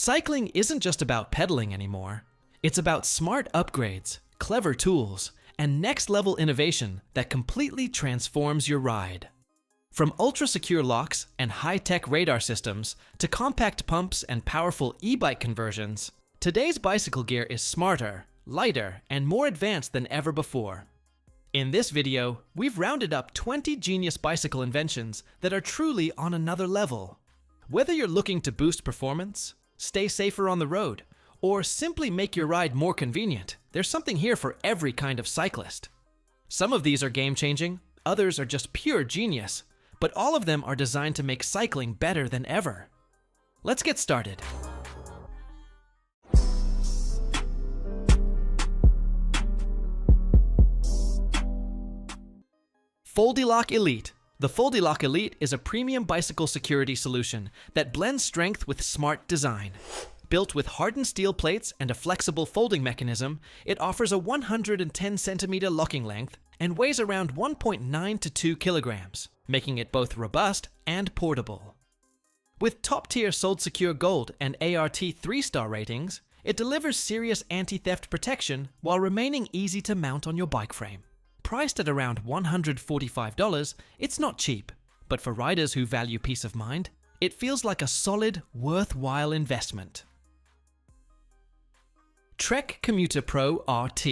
Cycling isn't just about pedaling anymore. It's about smart upgrades, clever tools, and next-level innovation that completely transforms your ride. From ultra-secure locks and high-tech radar systems to compact pumps and powerful e-bike conversions, today's bicycle gear is smarter, lighter, and more advanced than ever before. In this video, we've rounded up 20 genius bicycle inventions that are truly on another level. Whether you're looking to boost performance, stay safer on the road, or simply make your ride more convenient, there's something here for every kind of cyclist. Some of these are game-changing, others are just pure genius, but all of them are designed to make cycling better than ever. Let's get started. Foldylock Elite. The Foldylock Elite is a premium bicycle security solution that blends strength with smart design. Built with hardened steel plates and a flexible folding mechanism, it offers a 110 centimeter locking length and weighs around 1.9 to 2 kilograms, making it both robust and portable. With top-tier Sold Secure Gold and ART 3-star ratings, it delivers serious anti-theft protection while remaining easy to mount on your bike frame. Priced at around $145, it's not cheap, but for riders who value peace of mind, it feels like a solid, worthwhile investment. Trek Commuter Pro RT.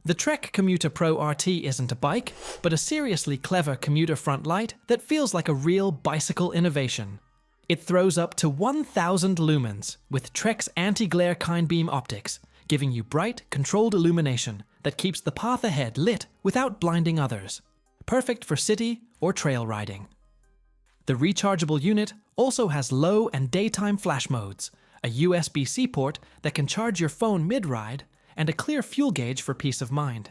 The Trek Commuter Pro RT isn't a bike, but a seriously clever commuter front light that feels like a real bicycle innovation. It throws up to 1,000 lumens with Trek's anti-glare kind beam optics, giving you bright, controlled illumination that keeps the path ahead lit without blinding others. Perfect for city or trail riding. The rechargeable unit also has low and daytime flash modes, a USB-C port that can charge your phone mid-ride, and a clear fuel gauge for peace of mind.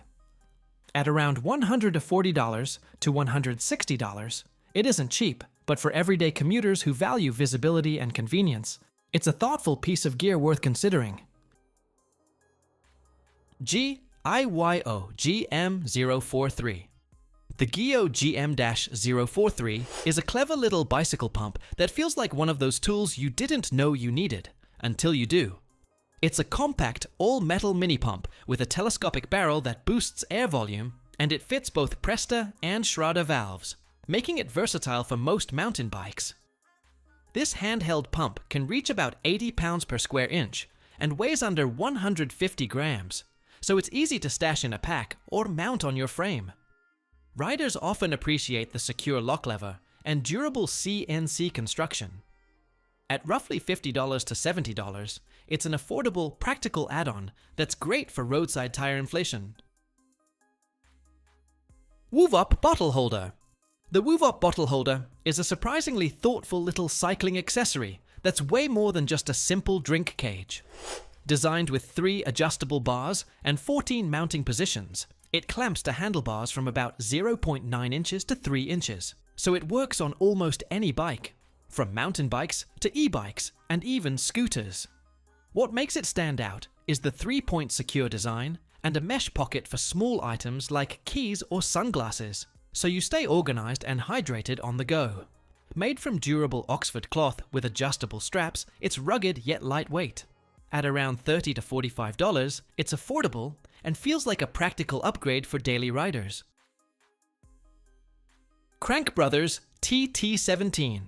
At around $140 to $160, it isn't cheap, but for everyday commuters who value visibility and convenience, it's a thoughtful piece of gear worth considering. GIYO GM043. The GIYO GM-043 is a clever little bicycle pump that feels like one of those tools you didn't know you needed, until you do. It's a compact, all-metal mini-pump with a telescopic barrel that boosts air volume, and it fits both Presta and Schrader valves, making it versatile for most mountain bikes. This handheld pump can reach about 80 pounds per square inch and weighs under 150 grams, so it's easy to stash in a pack or mount on your frame. Riders often appreciate the secure lock lever and durable CNC construction. At roughly $50 to $70, it's an affordable, practical add-on that's great for roadside tire inflation. Wuvop Bottle Holder. The Wuvop Bottle Holder is a surprisingly thoughtful little cycling accessory that's way more than just a simple drink cage. Designed with 3 adjustable bars and 14 mounting positions, it clamps to handlebars from about 0.9 inches to 3 inches, so it works on almost any bike, from mountain bikes to e-bikes and even scooters. What makes it stand out is the 3-point secure design and a mesh pocket for small items like keys or sunglasses, so you stay organized and hydrated on the go. Made from durable Oxford cloth with adjustable straps, it's rugged yet lightweight. At around $30 to $45, it's affordable and feels like a practical upgrade for daily riders. Crankbrothers TT17.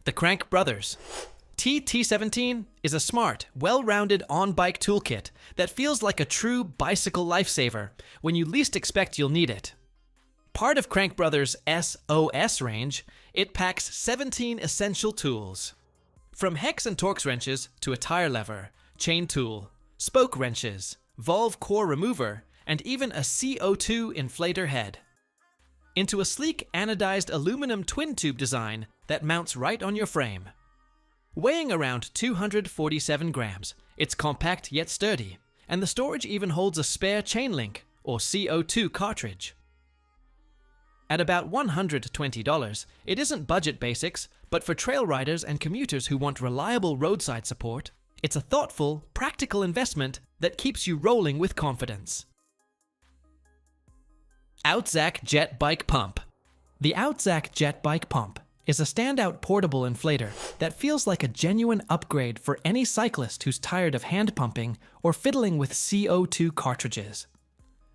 The Crankbrothers TT17 is a smart, well-rounded on-bike toolkit that feels like a true bicycle lifesaver when you least expect you'll need it. Part of Crankbrothers' SOS range, it packs 17 essential tools. From hex and Torx wrenches to a tire lever, chain tool, spoke wrenches, valve core remover, and even a CO2 inflator head. Into a sleek anodized aluminum twin tube design that mounts right on your frame. Weighing around 247 grams, it's compact yet sturdy, and the storage even holds a spare chain link or CO2 cartridge. At about $120, it isn't budget basics, but for trail riders and commuters who want reliable roadside support, it's a thoughtful, practical investment that keeps you rolling with confidence. OUTZAC Jet Bike Pump. The OUTZAC Jet Bike Pump is a standout portable inflator that feels like a genuine upgrade for any cyclist who's tired of hand pumping or fiddling with CO2 cartridges.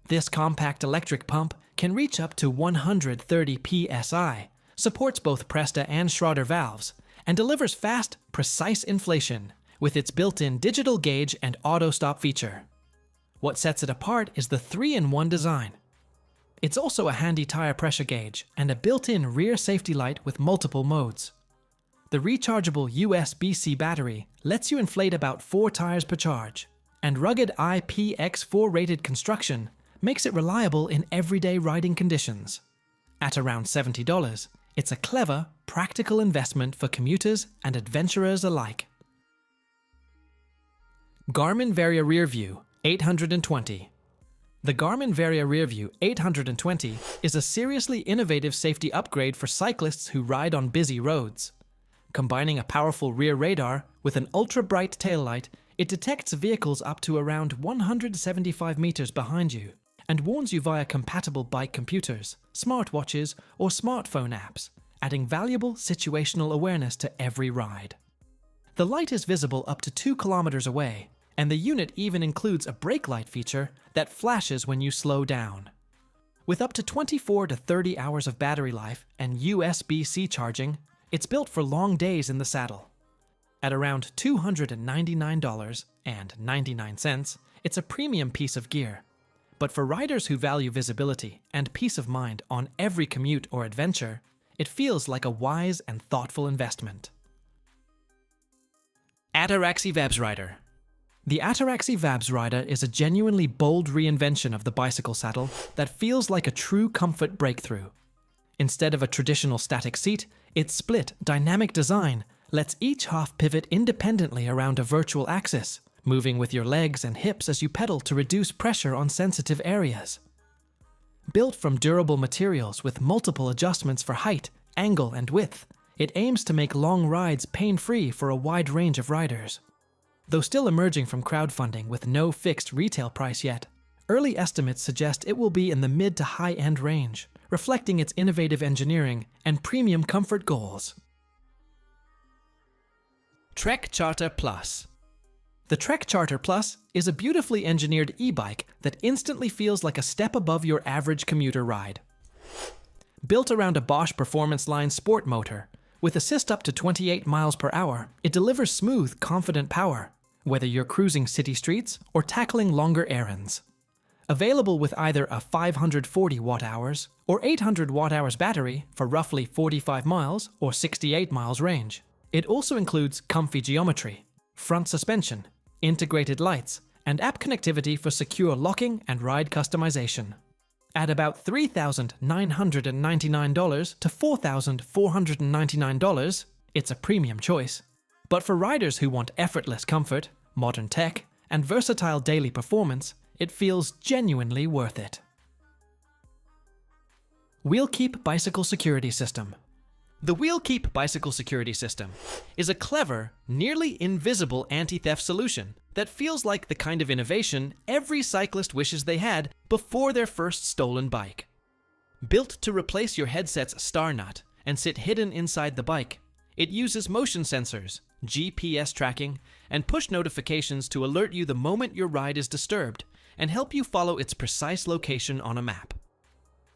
This compact electric pump can reach up to 130 psi, supports both Presta and Schroeder valves, and delivers fast, precise inflation with its built-in digital gauge and auto-stop feature. What sets it apart is the 3-in-1 design. It's also a handy tire pressure gauge and a built-in rear safety light with multiple modes. The rechargeable USB-C battery lets you inflate about 4 tires per charge, and rugged IPX4 rated construction makes it reliable in everyday riding conditions. At around $70, it's a clever, practical investment for commuters and adventurers alike. Garmin Varia RearVue 820. The Garmin Varia RearVue 820 is a seriously innovative safety upgrade for cyclists who ride on busy roads. Combining a powerful rear radar with an ultra-bright taillight, it detects vehicles up to around 175 meters behind you and warns you via compatible bike computers, smartwatches, or smartphone apps, adding valuable situational awareness to every ride. The light is visible up to 2 kilometers away, and the unit even includes a brake light feature that flashes when you slow down. With up to 24 to 30 hours of battery life and USB-C charging, it's built for long days in the saddle. At around $299.99, it's a premium piece of gear. But for riders who value visibility and peace of mind on every commute or adventure, it feels like a wise and thoughtful investment. Ataraxy vabsRider. The Ataraxy vabsRider is a genuinely bold reinvention of the bicycle saddle that feels like a true comfort breakthrough. Instead of a traditional static seat, its split, dynamic design lets each half pivot independently around a virtual axis, moving with your legs and hips as you pedal to reduce pressure on sensitive areas. Built from durable materials with multiple adjustments for height, angle, and width, it aims to make long rides pain-free for a wide range of riders. Though still emerging from crowdfunding with no fixed retail price yet, early estimates suggest it will be in the mid to high-end range, reflecting its innovative engineering and premium comfort goals. Trek Charter Plus. The Trek Charter Plus is a beautifully engineered e-bike that instantly feels like a step above your average commuter ride. Built around a Bosch Performance Line sport motor, with assist up to 28 miles per hour, it delivers smooth, confident power, whether you're cruising city streets or tackling longer errands. Available with either a 540 watt-hours or 800 watt-hours battery for roughly 45 miles or 68 miles range. It also includes comfy geometry, front suspension, integrated lights, and app connectivity for secure locking and ride customization. At about $3,999 to $4,499, it's a premium choice. But for riders who want effortless comfort, modern tech, and versatile daily performance, it feels genuinely worth it. WheelKeep Bicycle Security System. The WheelKeep Bicycle Security System is a clever, nearly invisible anti-theft solution that feels like the kind of innovation every cyclist wishes they had before their first stolen bike. Built to replace your headset's star nut and sit hidden inside the bike, it uses motion sensors, GPS tracking, and push notifications to alert you the moment your ride is disturbed and help you follow its precise location on a map.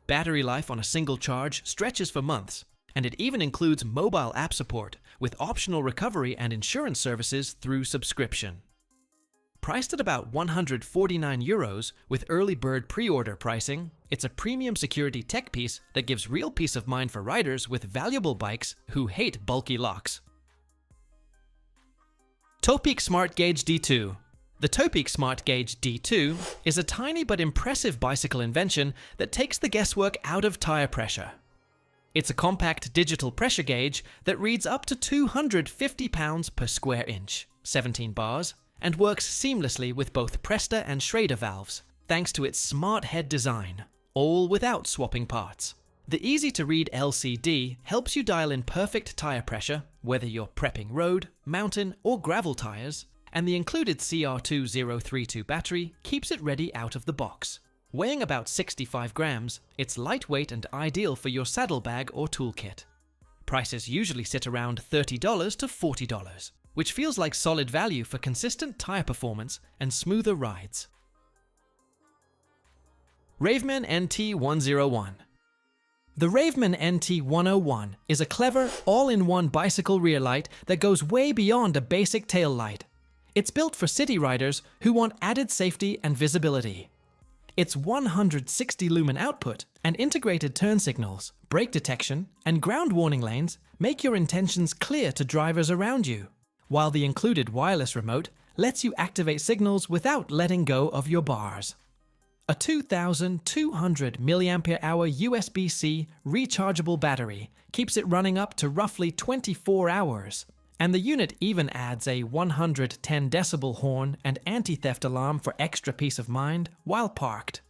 Battery life on a single charge stretches for months, and it even includes mobile app support with optional recovery and insurance services through subscription. Priced at about €149 with early bird pre-order pricing, it's a premium security tech piece that gives real peace of mind for riders with valuable bikes who hate bulky locks. Topeak SmartGauge D2. The Topeak SmartGauge D2 is a tiny but impressive bicycle invention that takes the guesswork out of tire pressure. It's a compact digital pressure gauge that reads up to 250 pounds per square inch, 17 bars, and works seamlessly with both Presta and Schrader valves, thanks to its smart head design, all without swapping parts. The easy-to-read LCD helps you dial in perfect tire pressure, whether you're prepping road, mountain, or gravel tires, and the included CR2032 battery keeps it ready out of the box. Weighing about 65 grams, it's lightweight and ideal for your saddlebag or toolkit. Prices usually sit around $30 to $40, which feels like solid value for consistent tire performance and smoother rides. RAVEMEN NT101. The RAVEMEN NT101 is a clever, all-in-one bicycle rear light that goes way beyond a basic tail light. It's built for city riders who want added safety and visibility. Its 160 lumen output and integrated turn signals, brake detection, and ground warning lanes make your intentions clear to drivers around you, while the included wireless remote lets you activate signals without letting go of your bars. A 2,200 mAh USB-C rechargeable battery keeps it running up to roughly 24 hours, and the unit even adds a 110 decibel horn and anti-theft alarm for extra peace of mind while parked.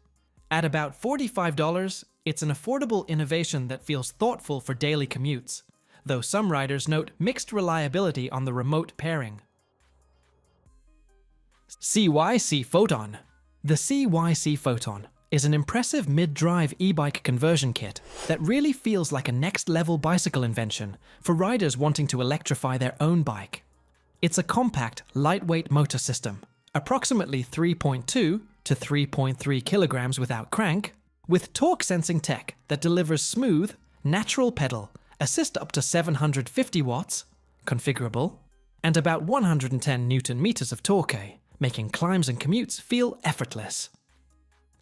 At about $45, it's an affordable innovation that feels thoughtful for daily commutes, though some riders note mixed reliability on the remote pairing. CYC Photon. The CYC Photon is an impressive mid-drive e-bike conversion kit that really feels like a next-level bicycle invention for riders wanting to electrify their own bike. It's a compact, lightweight motor system, approximately 3.2 to 3.3 kilograms without crank, with torque-sensing tech that delivers smooth, natural pedal, assist up to 750 watts, configurable, and about 110 Newton-meters of torque, making climbs and commutes feel effortless.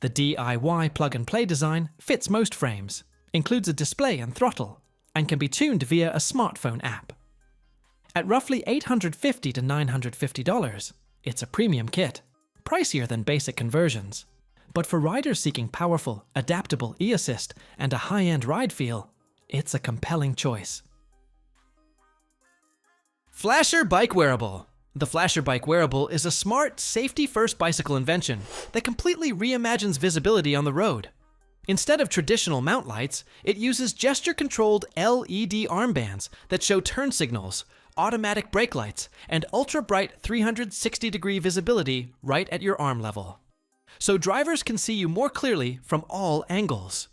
The DIY plug-and-play design fits most frames, includes a display and throttle, and can be tuned via a smartphone app. At roughly $850 to $950, it's a premium kit, pricier than basic conversions. But for riders seeking powerful, adaptable e-assist and a high-end ride feel, it's a compelling choice. Flasher Bike Wearable. The Flasher Bike Wearable is a smart, safety-first bicycle invention that completely reimagines visibility on the road. Instead of traditional mount lights, it uses gesture-controlled LED armbands that show turn signals, automatic brake lights, and ultra-bright 360-degree visibility right at your arm level, so drivers can see you more clearly from all angles.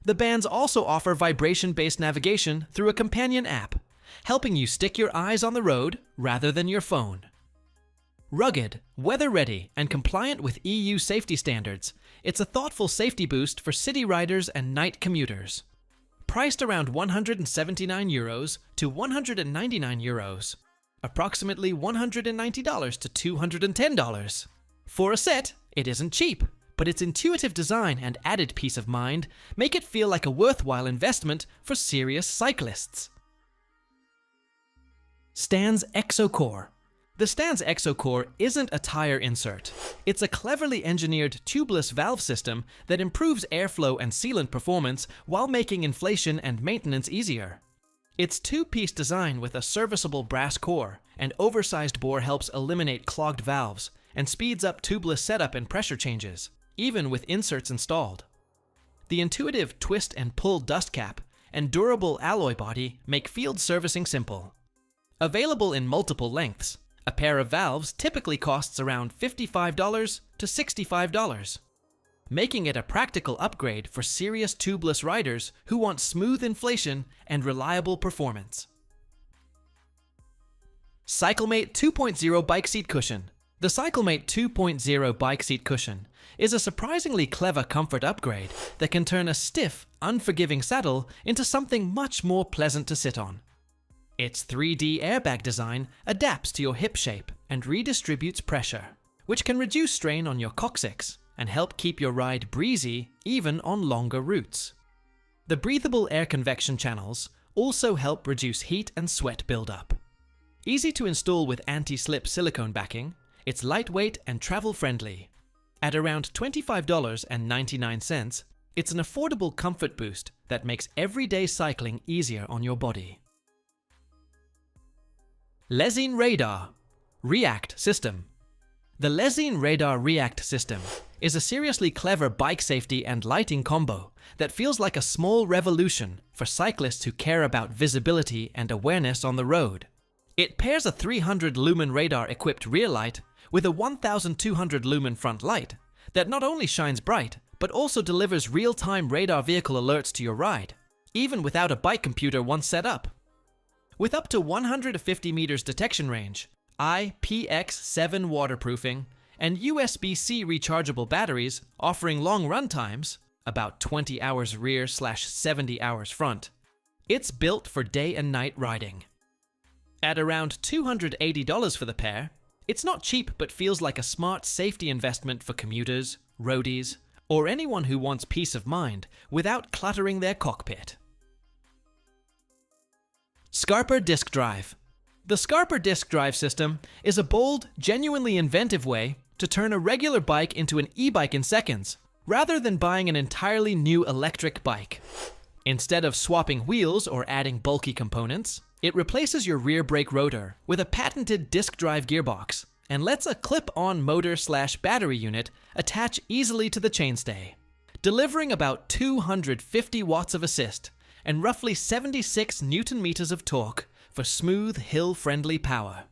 The bands also offer vibration-based navigation through a companion app, helping you stick your eyes on the road rather than your phone. Rugged, weather-ready, and compliant with EU safety standards, it's a thoughtful safety boost for city riders and night commuters. Priced around €179 to €199, approximately $190 to $210. For a set, it isn't cheap, but its intuitive design and added peace of mind make it feel like a worthwhile investment for serious cyclists. Stan's Exo-Core. The Stan's Exo-Core isn't a tire insert. It's a cleverly engineered tubeless valve system that improves airflow and sealant performance while making inflation and maintenance easier. Its two-piece design with a serviceable brass core and oversized bore helps eliminate clogged valves and speeds up tubeless setup and pressure changes, even with inserts installed. The intuitive twist and pull dust cap and durable alloy body make field servicing simple. Available in multiple lengths, a pair of valves typically costs around $55 to $65, making it a practical upgrade for serious tubeless riders who want smooth inflation and reliable performance. Cyclemate 2.0 Bike Seat Cushion. The Cyclemate 2.0 Bike Seat Cushion is a surprisingly clever comfort upgrade that can turn a stiff, unforgiving saddle into something much more pleasant to sit on. Its 3D airbag design adapts to your hip shape and redistributes pressure, which can reduce strain on your coccyx and help keep your ride breezy even on longer routes. The breathable air convection channels also help reduce heat and sweat buildup. Easy to install with anti-slip silicone backing, it's lightweight and travel-friendly. At around $25.99, it's an affordable comfort boost that makes everyday cycling easier on your body. Lezyne Radar React System. The Lezyne Radar React System is a seriously clever bike safety and lighting combo that feels like a small revolution for cyclists who care about visibility and awareness on the road. It pairs a 300 lumen radar-equipped rear light with a 1,200 lumen front light that not only shines bright, but also delivers real-time radar vehicle alerts to your ride, even without a bike computer once set up. With up to 150 meters detection range, IPX7 waterproofing, and USB-C rechargeable batteries offering long run times, about 20 hours rear/70 hours front, it's built for day and night riding. At around $280 for the pair, it's not cheap but feels like a smart safety investment for commuters, roadies, or anyone who wants peace of mind without cluttering their cockpit. Skarper DiskDrive. The Skarper DiskDrive system is a bold, genuinely inventive way to turn a regular bike into an e-bike in seconds, rather than buying an entirely new electric bike. Instead of swapping wheels or adding bulky components, it replaces your rear brake rotor with a patented disk drive gearbox and lets a clip-on motor/battery unit attach easily to the chainstay, delivering about 250 watts of assist and roughly 76 Newton-meters of torque for smooth, hill-friendly power.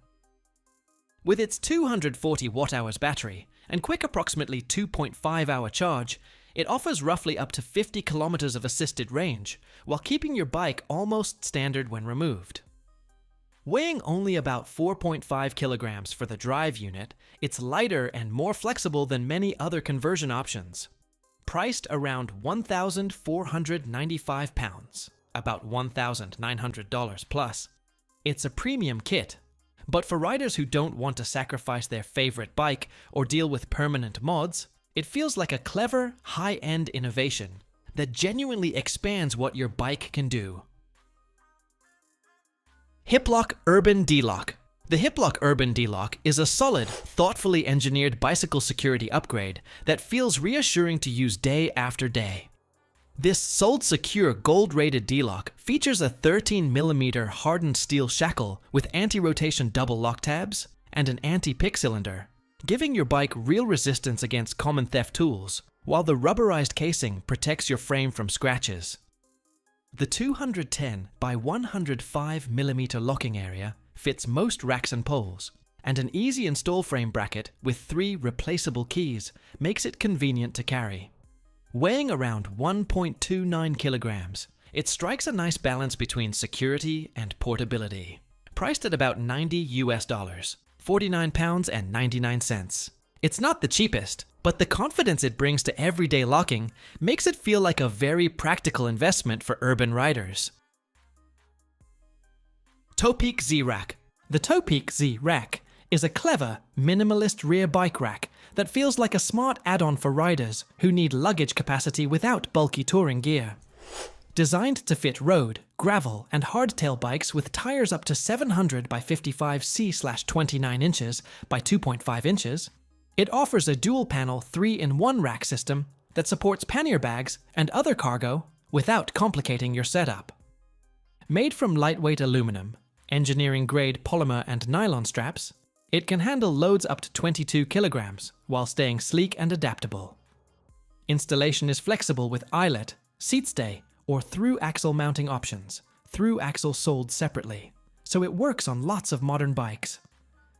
With its 240 watt-hours battery and quick approximately 2.5-hour charge, it offers roughly up to 50 kilometers of assisted range, while keeping your bike almost standard when removed. Weighing only about 4.5 kilograms for the drive unit, it's lighter and more flexible than many other conversion options. Priced around £1,495, about $1,900 plus, it's a premium kit. But for riders who don't want to sacrifice their favorite bike or deal with permanent mods, it feels like a clever, high-end innovation that genuinely expands what your bike can do. Hiplok Urban D-Lock. The Hiplok Urban D-Lock is a solid, thoughtfully engineered bicycle security upgrade that feels reassuring to use day after day. This sold secure gold-rated D-Lock features a 13mm hardened steel shackle with anti-rotation double lock tabs and an anti-pick cylinder, giving your bike real resistance against common theft tools, while the rubberized casing protects your frame from scratches. The 210 by 105mm locking area fits most racks and poles, and an easy install frame bracket with 3 replaceable keys makes it convenient to carry. Weighing around 1.29 kilograms, it strikes a nice balance between security and portability. Priced at about $90, £49.99. It's not the cheapest, but the confidence it brings to everyday locking makes it feel like a very practical investment for urban riders. TOPEAK Zi rack. The TOPEAK Zi rack is a clever, minimalist rear bike rack that feels like a smart add-on for riders who need luggage capacity without bulky touring gear. Designed to fit road, gravel, and hardtail bikes with tires up to 700 by 55 C/29 inches by 2.5 inches, it offers a dual-panel 3-in-1 rack system that supports pannier bags and other cargo without complicating your setup. Made from lightweight aluminum, engineering-grade polymer and nylon straps, it can handle loads up to 22 kilograms while staying sleek and adaptable. Installation is flexible with eyelet, seat stay, or through-axle mounting options, through-axle sold separately, so it works on lots of modern bikes.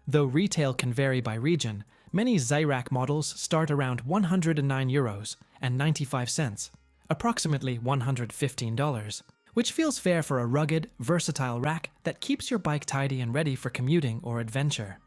Though retail can vary by region, many Zi-rack models start around €109 and 95 cents, approximately $115, which feels fair for a rugged, versatile rack that keeps your bike tidy and ready for commuting or adventure.